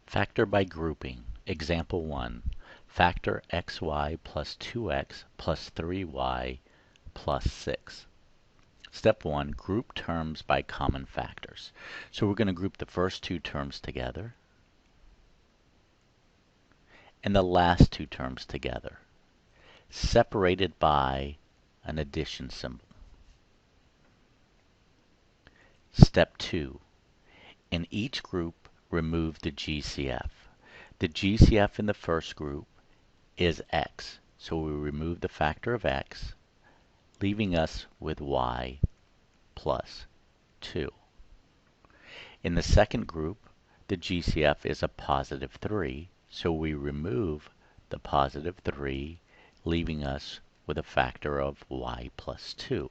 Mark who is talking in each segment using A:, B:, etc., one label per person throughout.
A: Factor by grouping. Example 1. Factor xy plus 2x plus 3y plus 6. Step 1. Group terms by common factors. So we're going to group the first two terms together and the last two terms together, separated by an addition symbol. Step 2. In each group, remove the GCF. The GCF in the first group is x, so we remove the factor of x, leaving us with y plus 2. In the second group, the GCF is a positive 3, so we remove the positive 3, leaving us with a factor of y plus 2.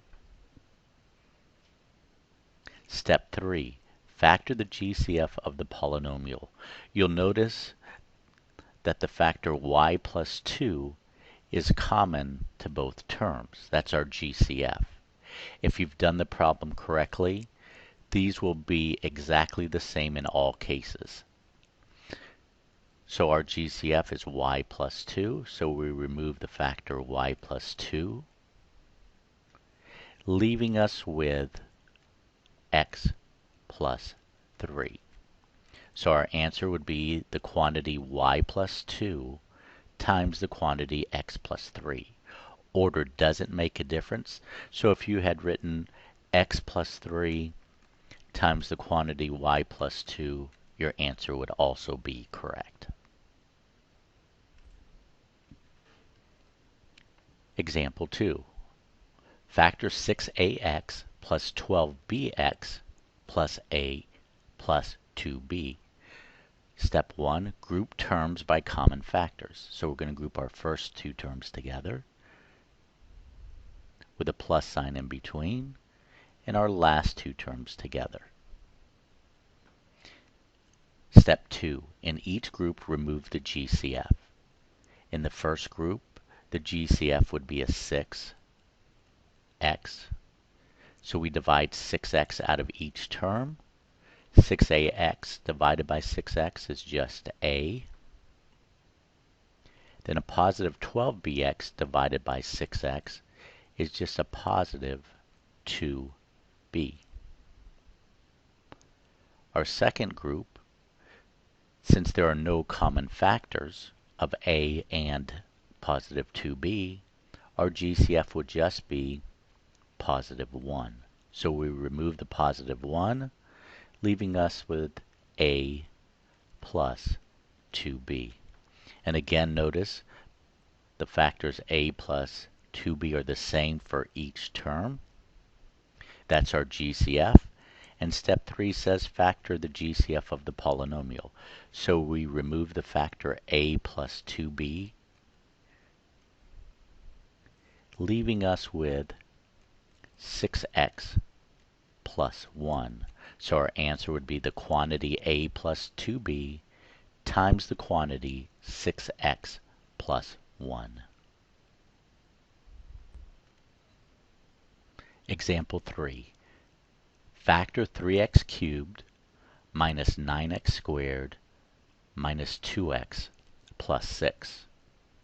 A: Step 3. Factor the GCF of the polynomial. You'll notice that the factor y plus 2 is common to both terms. That's our GCF. If you've done the problem correctly, these will be exactly the same in all cases. So our GCF is y plus 2, so we remove the factor y plus 2, leaving us with x plus 3. So our answer would be the quantity y plus 2 times the quantity x plus 3. Order doesn't make a difference, so if you had written x plus 3 times the quantity y plus 2, your answer would also be correct. Example 2. Factor 6ax plus 12bx plus a plus 2b. Step 1. Group terms by common factors. So we're going to group our first two terms together with a plus sign in between, and our last two terms together. Step 2. In each group, remove the GCF. In the first group, the GCF would be a 6x. So we divide 6x out of each term. 6ax divided by 6x is just a. Then a positive 12bx divided by 6x is just a positive 2b. Our second group, since there are no common factors of a and positive 2b, our GCF would just be positive 1. So we remove the positive 1, leaving us with a plus 2b. And again, notice the factors a plus 2b are the same for each term. That's our GCF. And step 3 says factor the GCF of the polynomial. So we remove the factor a plus 2b, leaving us with 6x plus 1. So our answer would be the quantity a plus 2b times the quantity 6x plus 1. Example 3. Factor 3x cubed minus 9x squared minus 2x plus 6.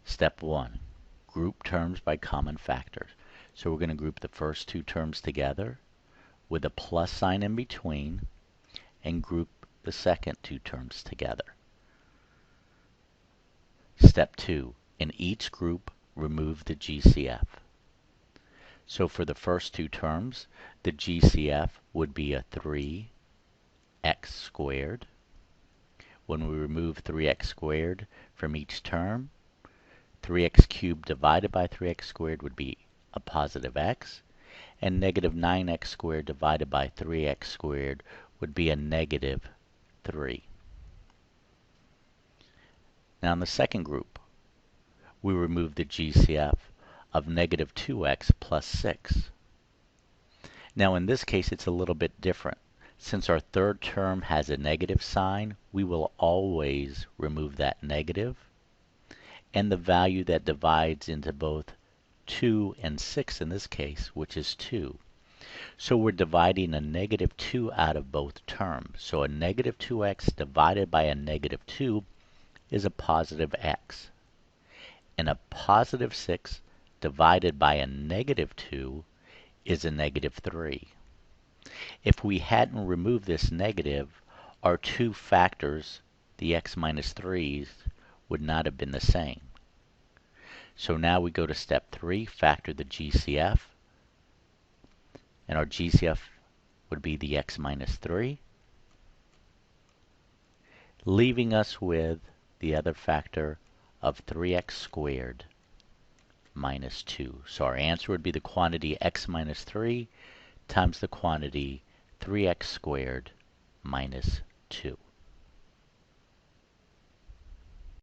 A: Step 1. Group terms by common factors. So we're going to group the first two terms together with a plus sign in between and group the second two terms together. Step 2. In each group, remove the GCF. So for the first two terms, the GCF would be a 3x squared. When we remove 3x squared from each term, 3x cubed divided by 3x squared would be a positive x, and negative 9x squared divided by 3x squared would be a negative 3. Now in the second group, we remove the GCF of negative 2x plus 6. Now in this case it's a little bit different. Since our third term has a negative sign, we will always remove that negative, and the value that divides into both 2 and 6 in this case, which is 2. So we're dividing a negative 2 out of both terms. So a negative 2x divided by a negative 2 is a positive x. And a positive 6 divided by a negative 2 is a negative 3. If we hadn't removed this negative, our two factors, the x minus 3's, would not have been the same. So now we go to step 3, factor the GCF. And our GCF would be the x minus 3, leaving us with the other factor of 3x squared minus 2. So our answer would be the quantity x minus 3 times the quantity 3x squared minus 2.